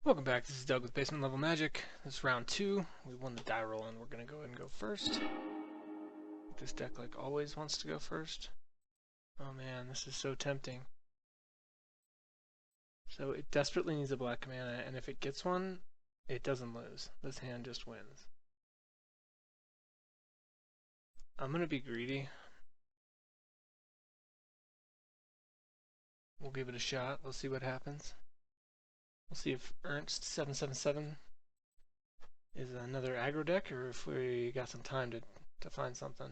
Welcome back, this is Doug with Basement Level Magic. This is round 2. We won the die roll and we're going to go ahead and go first. This deck, like always, wants to go first. Oh man, this is so tempting. So it desperately needs a black mana, and if it gets one, it doesn't lose. This hand just wins. I'm going to be greedy. We'll give it a shot. We'll see what happens. We'll see if Ernst 777 is another aggro deck, or if we got some time to find something.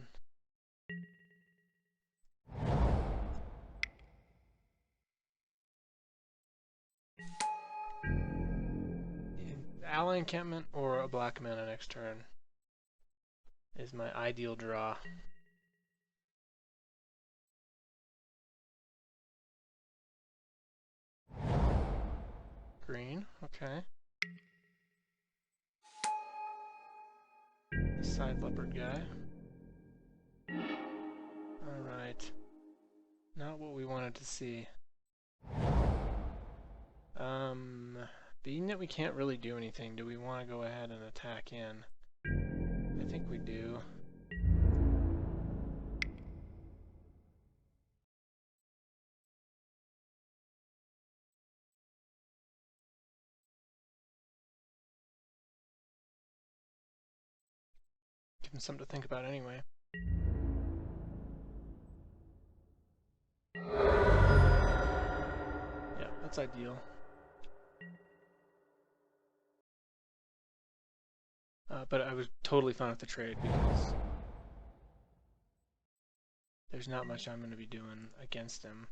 Ally encampment or a black mana next turn is my ideal draw. Green, okay. Side leopard guy. Alright. Not what we wanted to see. Being that we can't really do anything, do we want to go ahead and attack in? I think we do. Give him something to think about anyway. Yeah, that's ideal. But I was totally fine with the trade because there's not much I'm going to be doing against him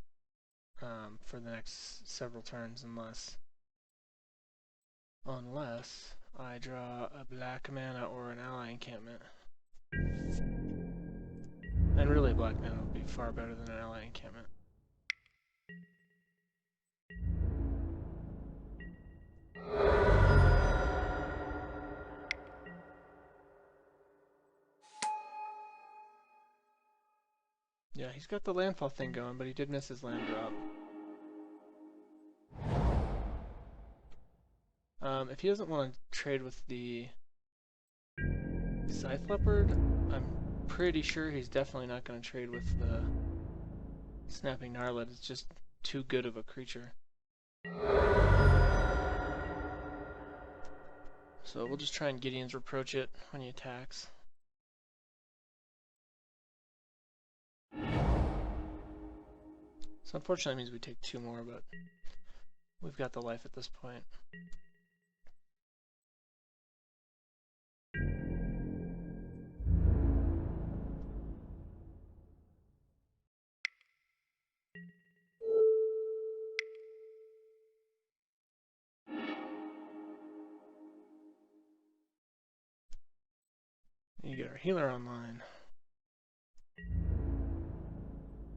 for the next several turns unless I draw a black mana or an ally encampment. And really a black mana would be far better than an ally encampment. Yeah, he's got the landfall thing going, but he did miss his land drop. If he doesn't want to trade with the Scythe Leopard, I'm pretty sure he's definitely not going to trade with the Snapping Gnarlet. It's just too good of a creature. So we'll just try and Gideon's Reproach it when he attacks. So unfortunately it means we take 2 more, but we've got the life at this point. You get our healer online. I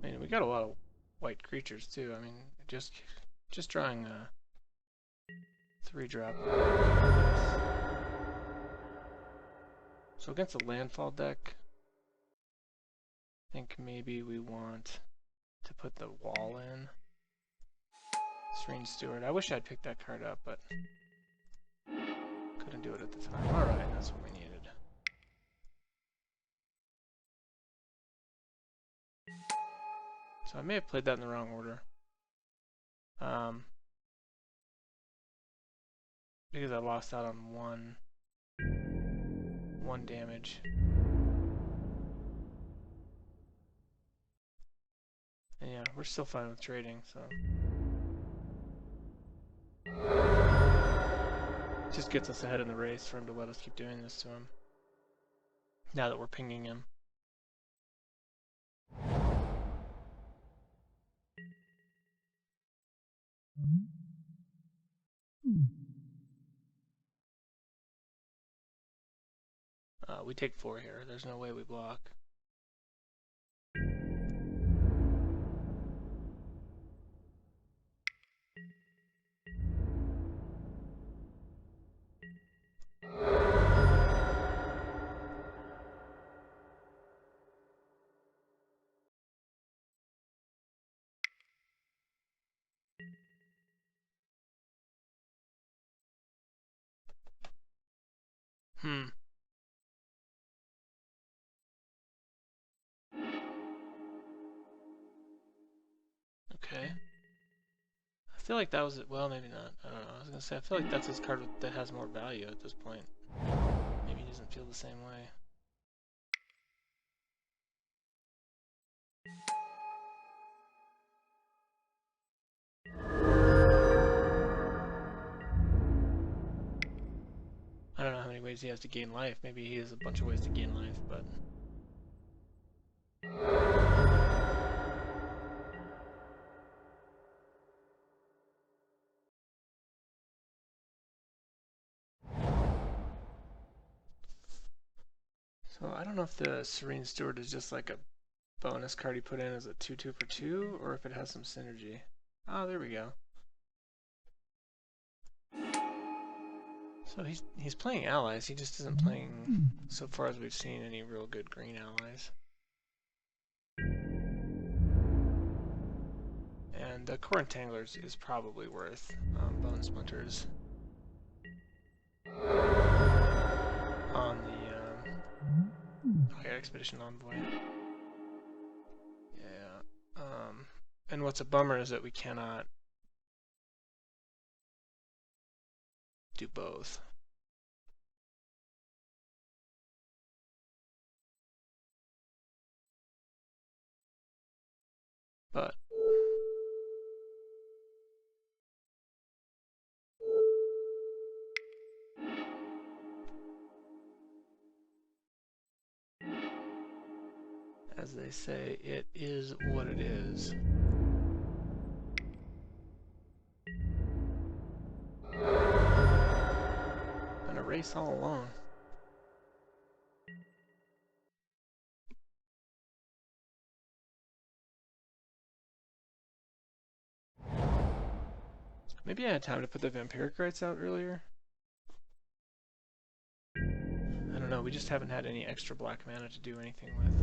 mean, we got a lot of white creatures too. I mean, just drawing a 3-drop. So against a landfall deck, I think maybe we want to put the wall in. Strange Steward. I wish I'd picked that card up, but couldn't do it at the time. Alright, that's what we needed. So I may have played that in the wrong order. Because I lost out on one damage. And yeah, we're still fine with trading, so. Just gets us ahead in the race for him to let us keep doing this to him. Now that we're pinging him. We take 4 here. There's no way we block. feel like that was it. Well, maybe not. I don't know. I was gonna say I feel like that's his card that has more value at this point. Maybe he doesn't feel the same way. I don't know how many ways he has to gain life. Maybe he has a bunch of ways to gain life, but... So I don't know if the Serene Steward is just like a bonus card he put in as a 2/2 for 2, or if it has some synergy. Oh, there we go. So he's playing allies, he just isn't playing, so far as we've seen, any real good green allies. And Core Entanglers is probably worth Bone Splinters on the Expedition Envoy. Yeah. And what's a bummer is that we cannot do both. But as they say, it is what it is. Been a race all along. Maybe I had time to put the Vampiric Rites out earlier. I don't know, we just haven't had any extra black mana to do anything with.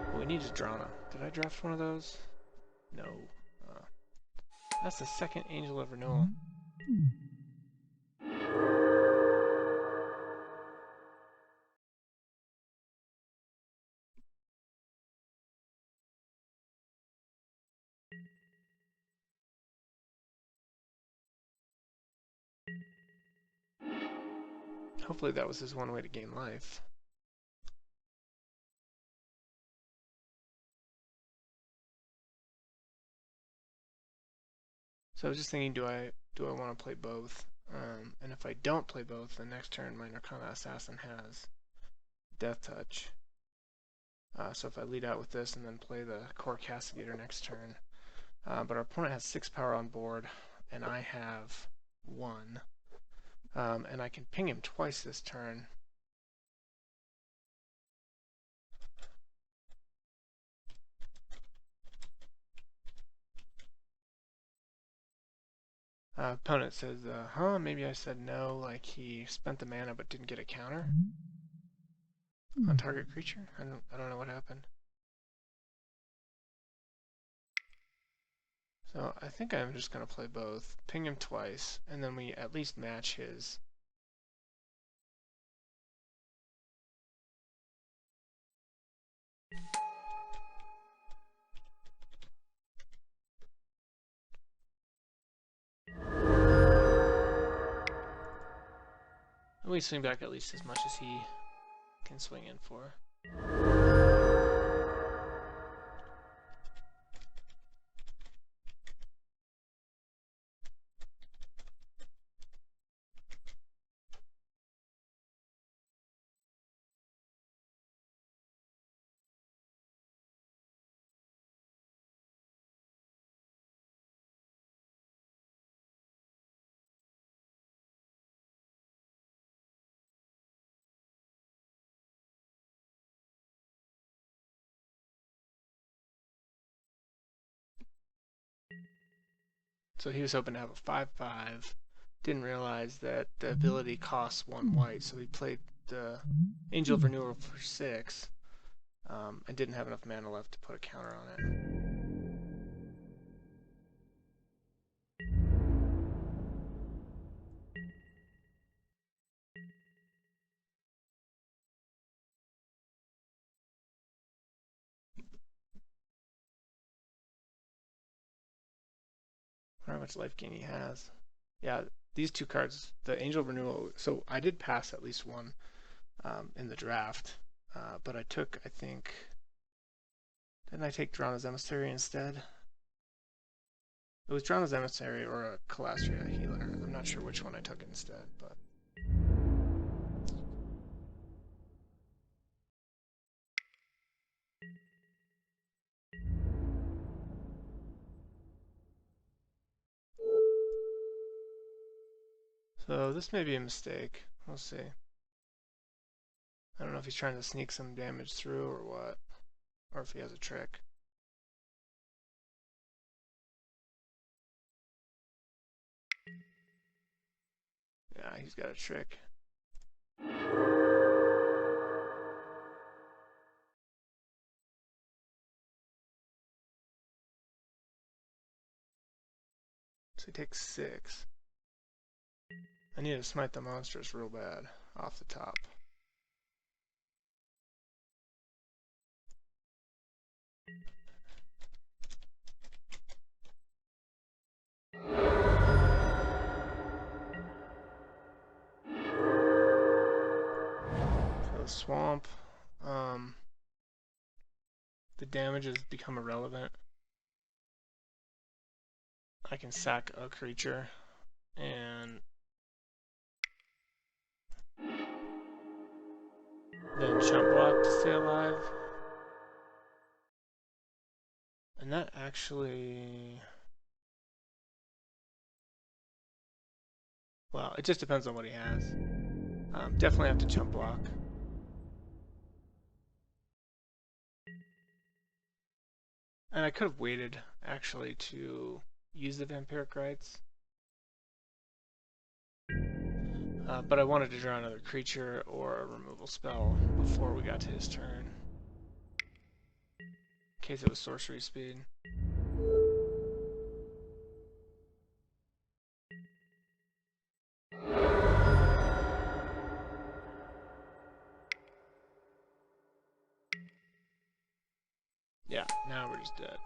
Well, we need Drana. Did I draft one of those? No. That's the second Angel of Renewal. Hopefully that was his one way to gain life. So I was just thinking, do I want to play both? And if I don't play both, the next turn my Narcana Assassin has Death Touch. So if I lead out with this and then play the Core Castigator next turn, but our opponent has 6 power on board, and I have 1, and I can ping him twice this turn. Opponent says, huh, maybe I said no, like he spent the mana but didn't get a counter on target creature. I don't know what happened. So I think I'm just going to play both, ping him twice, and then we at least match his. And we swing back at least as much as he can swing in for. So he was hoping to have a 5/5. Didn't realize that the ability costs 1 white, so he played the Angel of Renewal for 6, and didn't have enough mana left to put a counter on it. how much life gain he has. Yeah, these two cards, the Angel Renewal. So I did pass at least one in the draft, but I took, I think, didn't I take Drana's Emissary instead? It was Drana's Emissary or a Calastria Healer. I'm not sure which one I took instead, but. So this may be a mistake. We'll see. I don't know if he's trying to sneak some damage through or what, or if he has a trick. Yeah, he's got a trick. So he takes 6. I need to smite the monsters real bad off the top. So swamp, the damage has become irrelevant. I can sack a creature and then chump block to stay alive. And that actually, well, it just depends on what he has. Definitely have to chump block. And I could have waited, actually, to use the Vampiric Rites. But I wanted to draw another creature or a removal spell before we got to his turn. In case it was sorcery speed. Yeah, now we're just dead.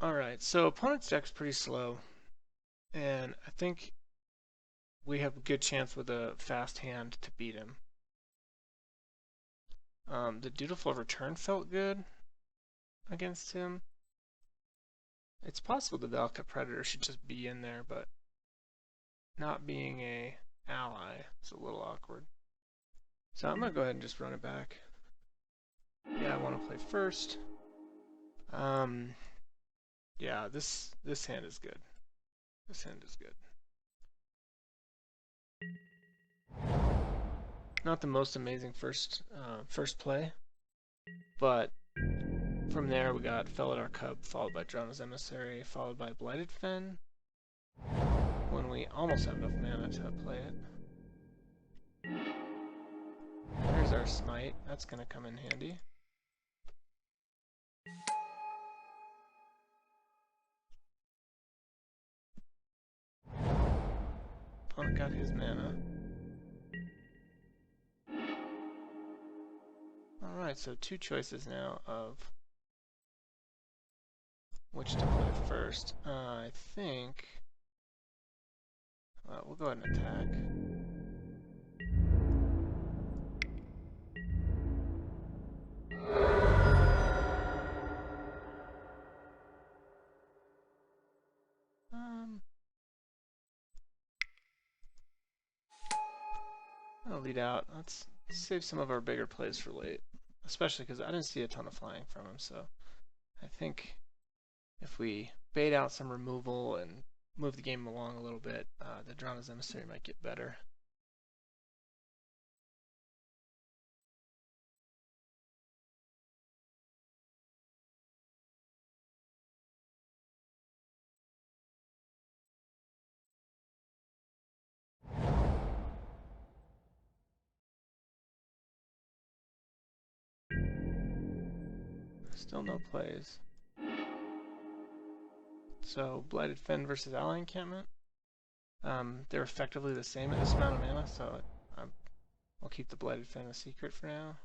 Alright, so opponent's deck's pretty slow. And I think we have a good chance with a fast hand to beat him. The Dutiful Return felt good against him. It's possible the Valka Predator should just be in there, but not being a ally is a little awkward. So I'm going to go ahead and just run it back. Yeah, I want to play first. Yeah, this hand is good. This hand is good. Not the most amazing first play, but from there we got Felidar Cub, followed by Drana's Emissary, followed by Blighted Fen, when we almost have enough mana to play it. There's our Smite, that's going to come in handy. Opponent got his mana. Alright, so 2 choices now of which to play first. I think we'll go ahead and attack. I'll lead out. Let's save some of our bigger plays for late, especially because I didn't see a ton of flying from him. So I think if we bait out some removal and move the game along a little bit, the Drana's Emissary might get better. Still no plays. So Blighted Fen versus Ally Encampment. They're effectively the same at this amount of mana, so I'll keep the Blighted Fen a secret for now.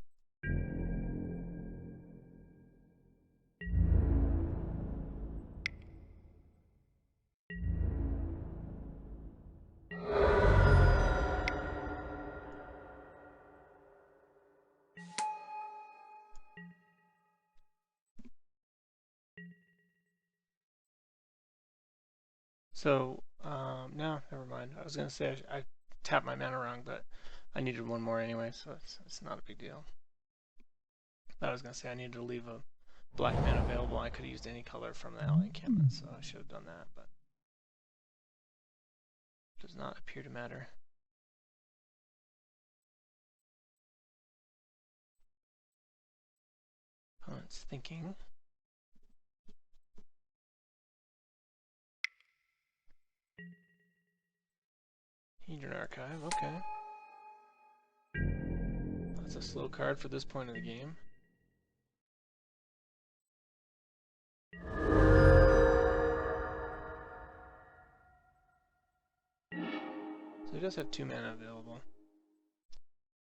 So, no, never mind. I was gonna say I tapped my mana wrong, but I needed one more anyway, so it's not a big deal. I was gonna say I needed to leave a black mana available. I could have used any color from the alley encampment, so I should have done that, but it does not appear to matter. Opponent's thinking. Hedron Archive, okay. That's a slow card for this point of the game. So he does have 2 mana available.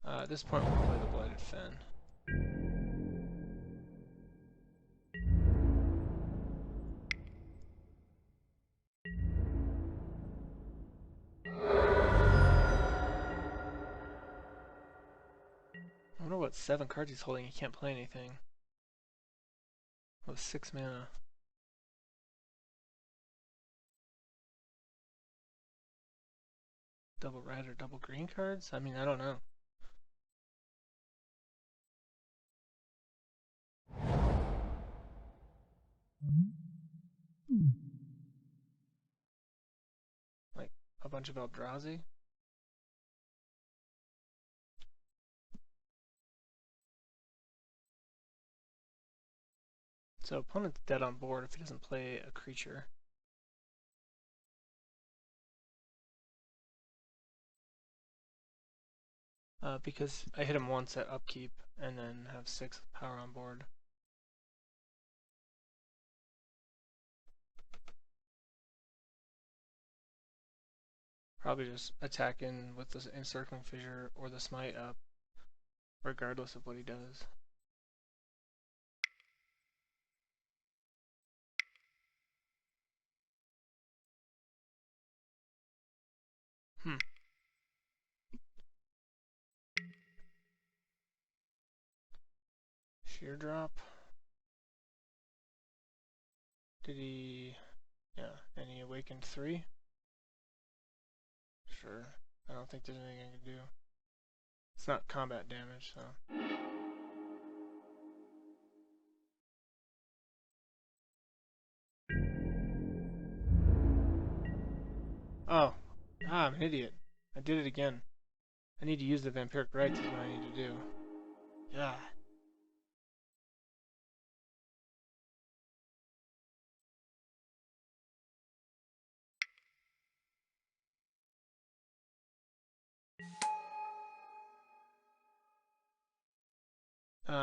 At this point we'll play the Blighted Fen. I wonder what 7 cards he's holding. He can't play anything. With 6 mana. Double red or double green cards? I mean, I don't know. Like a bunch of Eldrazi? So opponent's dead on board if he doesn't play a creature. Because I hit him once at upkeep and then have 6 power on board. Probably just attack in with the Encircling Fissure or the Smite up, regardless of what he does. Sheer drop. Did he... Yeah, and he awakened 3? Sure. I don't think there's anything I can do. It's not combat damage, so... Oh. I'm an idiot. I did it again. I need to use the Vampiric Rites is what I need to do. Yeah.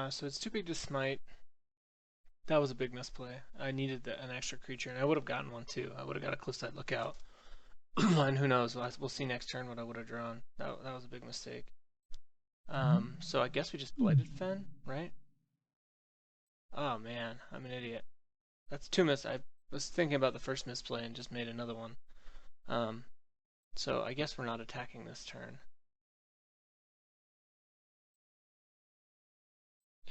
So it's too big to smite. That was a big misplay. I needed an extra creature, and I would have gotten one too. I would have got a Close Sight Lookout. And who knows, we'll see next turn what I would have drawn. That was a big mistake. So I guess we just Blighted Fen, right? Oh man, I'm an idiot. That's 2 miss. I was thinking about the first misplay and just made another one. So I guess we're not attacking this turn.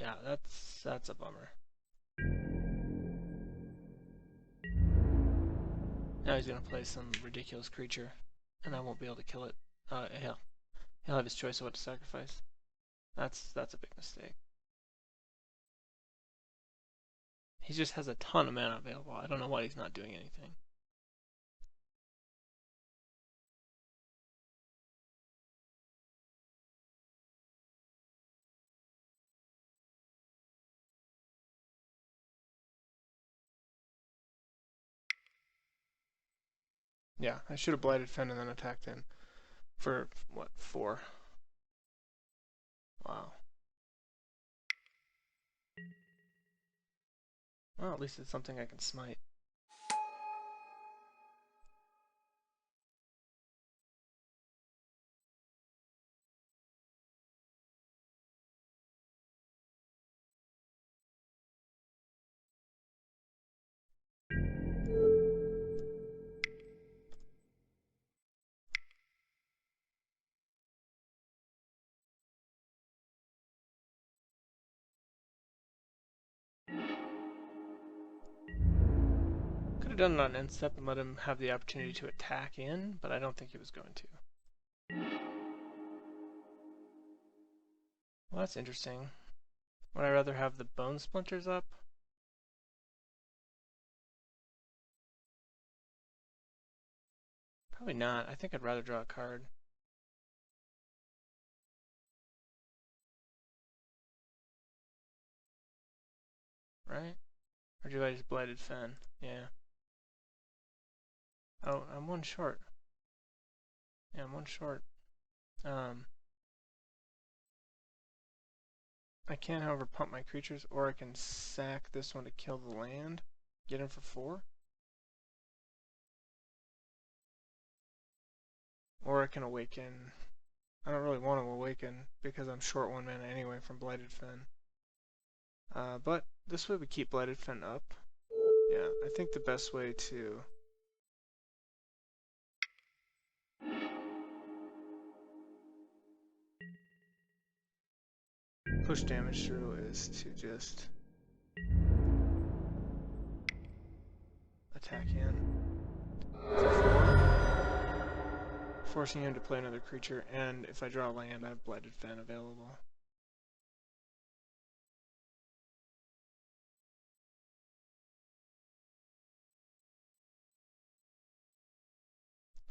Yeah, that's a bummer. Now he's gonna play some ridiculous creature, and I won't be able to kill it. He'll have his choice of what to sacrifice. That's a big mistake. He just has a ton of mana available. I don't know why he's not doing anything. Yeah, I should have Blighted Fen and then attacked him. For, what, 4? Wow. Well, at least it's something I can smite. have done it on end step and let him have the opportunity to attack in, but I don't think he was going to. Well, that's interesting. Would I rather have the bone splinters up? Probably not. I think I'd rather draw a card. Right? Or do I just Blighted Fen? Yeah. Oh, I'm one short. Yeah, I'm one short. I can, however, pump my creatures, or I can sack this one to kill the land. Get him for 4. Or I can awaken. I don't really want to awaken because I'm short 1 mana anyway from Blighted Fen. But this way we keep Blighted Fen up. Yeah, I think the best way to push damage through is to just attack in for 4, forcing him to play another creature, and if I draw land, I have Blighted Fen available.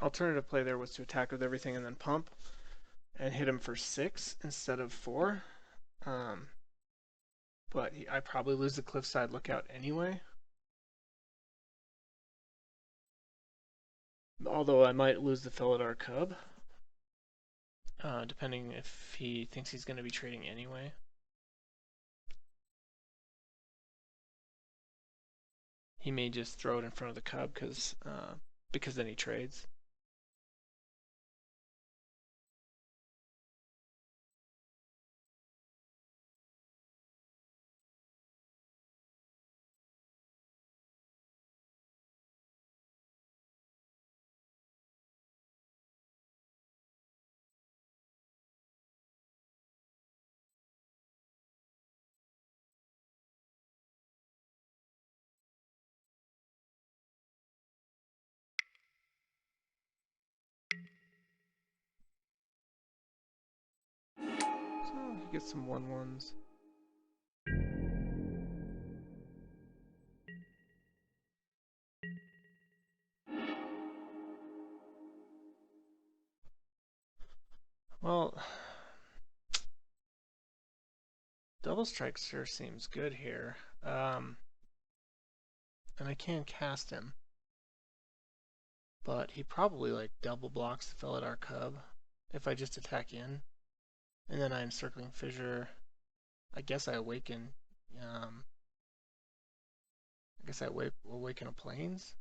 Alternative play there was to attack with everything and then pump and hit him for 6 instead of 4. But I probably lose the Cliffside Lookout anyway. Although I might lose the Felidar Cub, depending if he thinks he's going to be trading anyway. He may just throw it in front of the Cub because then he trades. So he gets some 1/1s. Well, Double Strike sure seems good here. And I can cast him. But he probably like double blocks the Felidar Cub if I just attack in. And then I Encircling Fissure. I guess I awaken. I guess I awaken a Plains.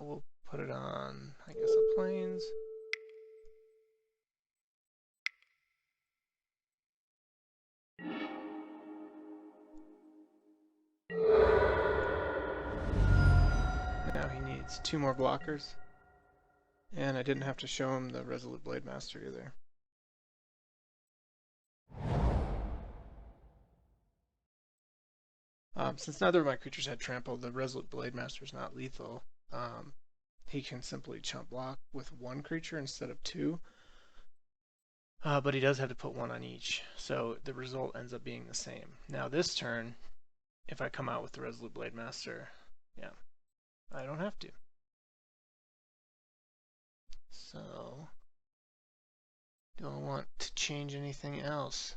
We'll put it on, I guess, a Plains. Now he needs 2 more blockers. And I didn't have to show him the Resolute Blade Master either. Since neither of my creatures had trample, the Resolute Blade Master is not lethal. He can simply chump block with 1 creature instead of 2. But he does have to put 1 on each, so the result ends up being the same. Now this turn, if I come out with the Resolute Blade Master, yeah, I don't have to. So, do I want to change anything else?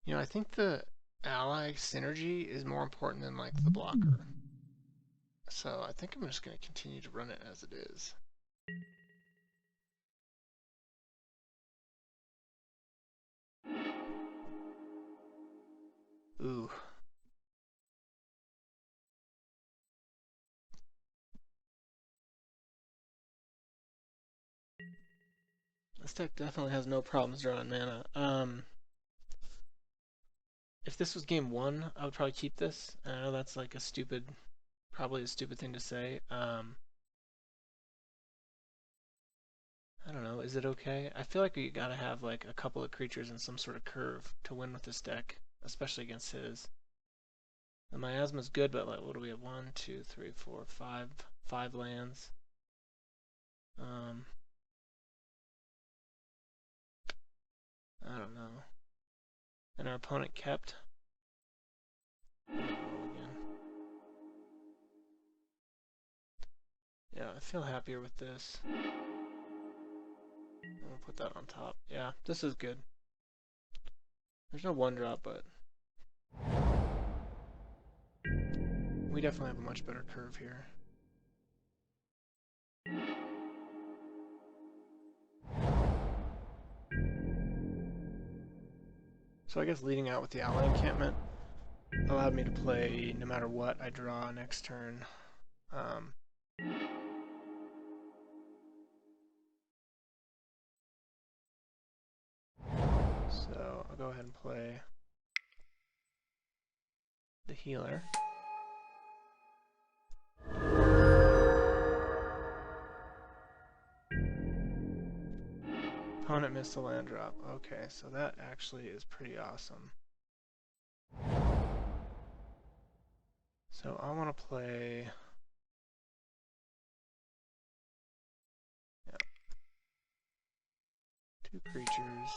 You know, I think the ally synergy is more important than like the blocker. So I think I'm just going to continue to run it as it is. Ooh. This deck definitely has no problems drawing mana. If this was game 1, I would probably keep this. And I know that's like probably a stupid thing to say. I don't know, is it okay? I feel like we gotta have like a couple of creatures in some sort of curve to win with this deck, especially against his. The miasma's good, but like, what do we have? 1, 2, 3, 4, 5, 5 lands. I don't know. And our opponent kept. Yeah, I feel happier with this. I'll put that on top. Yeah, this is good. There's no 1-drop, but we definitely have a much better curve here. So I guess leading out with the ally encampment allowed me to play no matter what I draw next turn. So I'll go ahead and play the healer. Opponent missed a land drop. Okay, so that actually is pretty awesome. So I want to play... Yeah. 2 creatures.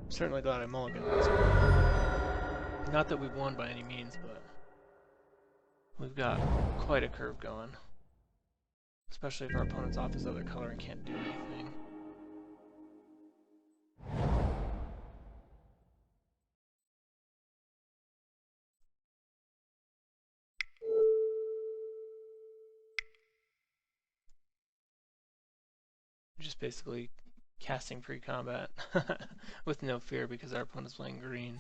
I'm certainly glad I mulliganed this one. Not that we've won by any means, but we've got quite a curve going. Especially if our opponent's off his other color and can't do anything. Just basically casting pre-combat with no fear because our opponent's playing green.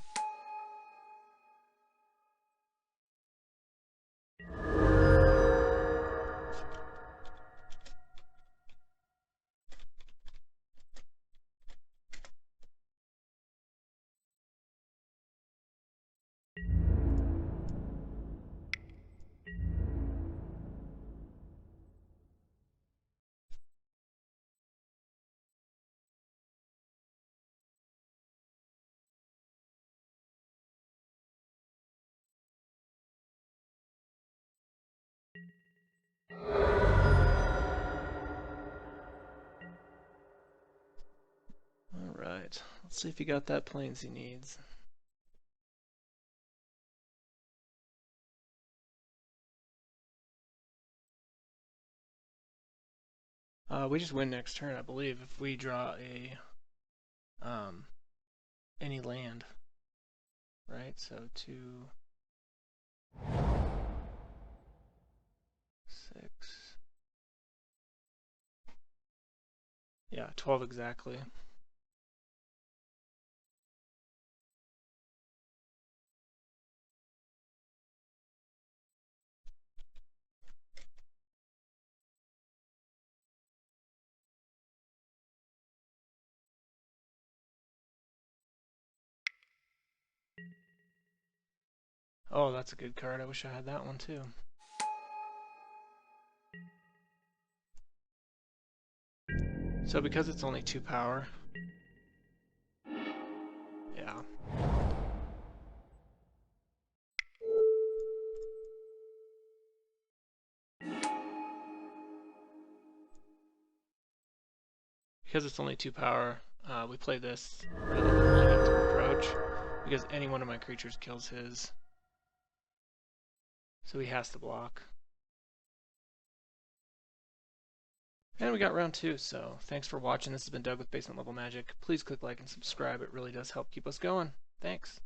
Alright, let's see if he got that plains he needs. We just win next turn, I believe, if we draw any land. Right, so 2, 6. Yeah, 12 exactly. Oh, that's a good card. I wish I had that one too. So because it's only 2 power, yeah. Because it's only 2 power, we play this rather than playing it to approach, because any one of my creatures kills his. So he has to block. And we got round 2, so thanks for watching. This has been Doug with Basement Level Magic. Please click like and subscribe. It really does help keep us going. Thanks.